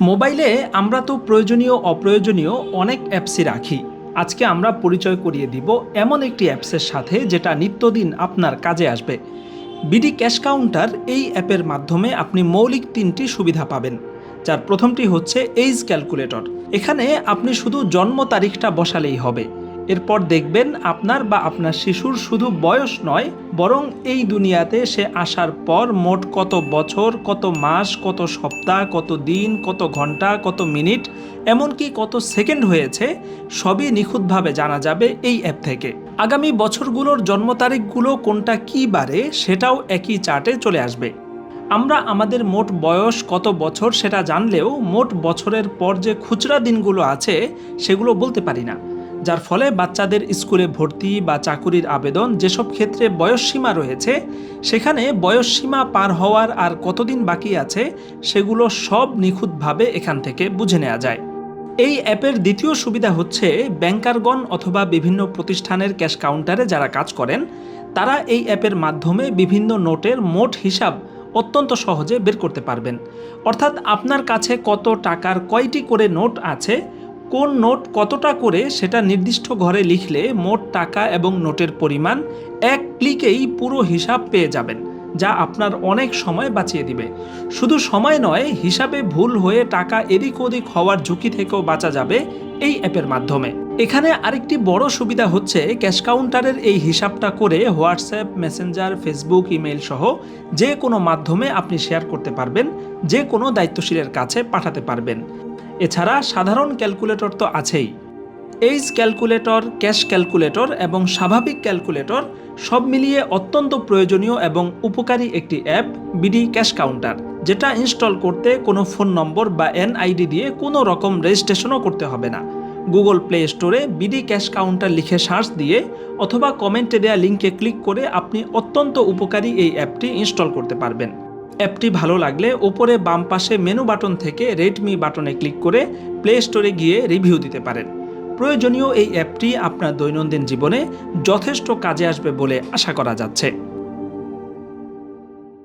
মোবাইলে আমরা তো প্রয়োজনীয় অপ্রয়োজনীয় অনেক অ্যাপসই রাখি। আজকে আমরা পরিচয় করিয়ে দিব এমন একটি অ্যাপসের সাথে যেটা নিত্যদিন আপনার কাজে আসবে। বিডি ক্যাশ কাউন্টার এই অ্যাপের মাধ্যমে আপনি মৌলিক ৩টি সুবিধা পাবেন, যার প্রথমটি হচ্ছে এইজ ক্যালকুলেটর। এখানে আপনি শুধু জন্ম তারিখটা বসালেই হবে। এরপর দেখবেন আপনার বা আপনার শিশুর শুধু বয়স নয়, বরং এই দুনিয়াতে সে আসার পর মোট কত বছর, কত মাস, কত সপ্তাহ, কত দিন, কত ঘন্টা, কত মিনিট, এমনকি কত সেকেন্ড হয়েছে, সবই নিখুঁতভাবে জানা যাবে এই অ্যাপ থেকে। আগামী বছরগুলোর জন্ম তারিখগুলো কোনটা কী বারে সেটাও একই চার্টে চলে আসবে। আমরা আমাদের মোট বয়স কত বছর সেটা জানলেও মোট বছরের পর যে খুচরা দিনগুলো আছে সেগুলো বলতে পারি না, যার ফলে বাচ্চাদের স্কুলে ভর্তি বা চাকুরির আবেদন যেসব ক্ষেত্রে বয়সসীমা রয়েছে, সেখানে বয়সসীমা পার হওয়ার আর কতদিন বাকি আছে সেগুলো সব নিখুঁতভাবে এখান থেকে বুঝে নেওয়া যায়। এই অ্যাপের দ্বিতীয় সুবিধা হচ্ছে ব্যাংকারগণ অথবা বিভিন্ন প্রতিষ্ঠানের ক্যাশ কাউন্টারে যারা কাজ করেন তারা এই অ্যাপের মাধ্যমে বিভিন্ন নোটের মোট হিসাব অত্যন্ত সহজে বের করতে পারবেন। অর্থাৎ আপনার কাছে কত টাকার কয়টি করে নোট আছে, কোন নোট কতটা করে সেটা নির্দিষ্ট ঘরে লিখলে মোট টাকা এবং নোটের পরিমাণ এক ক্লিকেই পুরো হিসাব পেয়ে যাবেন, যা আপনার অনেক সময় বাঁচিয়ে দিবে। শুধু সময় নয়, হিসাবে ভুল হয়ে টাকা এদিক ওদিক হওয়ার ঝুঁকি থেকেও বাঁচা যাবে এই অ্যাপের মাধ্যমে। এখানে আরেকটি বড় সুবিধা হচ্ছে ক্যাশ কাউন্টারের এই হিসাবটা করে হোয়াটসঅ্যাপ, মেসেঞ্জার, ফেসবুক, ইমেইল সহ যে কোনো মাধ্যমে আপনি শেয়ার করতে পারবেন, যে কোনো দায়িত্বশীলের কাছে পাঠাতে পারবেন। এছাড়া সাধারণ ক্যালকুলেটর তো আছেই, এইজ ক্যালকুলেটর, ক্যাশ ক্যালকুলেটর এবং স্বাভাবিক ক্যালকুলেটর সব মিলিয়ে অত্যন্ত প্রয়োজনীয় এবং উপকারী একটি অ্যাপ বিডি ক্যাশ কাউন্টার, যেটা ইনস্টল করতে কোনো ফোন নম্বর বা এনআইডি দিয়ে কোনো রকম রেজিস্ট্রেশনও করতে হবে না। গুগল প্লে স্টোরে বিডি ক্যাশ কাউন্টার লিখে সার্চ দিয়ে অথবা কমেন্টে দেওয়া লিঙ্কে ক্লিক করে আপনি অত্যন্ত উপকারী এই অ্যাপটি ইনস্টল করতে পারবেন। অ্যাপটি ভালো লাগলে ওপরে বাম পাশে মেনু বাটন থেকে রেট মি বাটনে ক্লিক করে প্লে স্টোরে গিয়ে রিভিউ দিতে পারেন। প্রয়োজনীয় এই অ্যাপটি আপনার দৈনন্দিন জীবনে যথেষ্ট কাজে আসবে বলে আশা করা যাচ্ছে।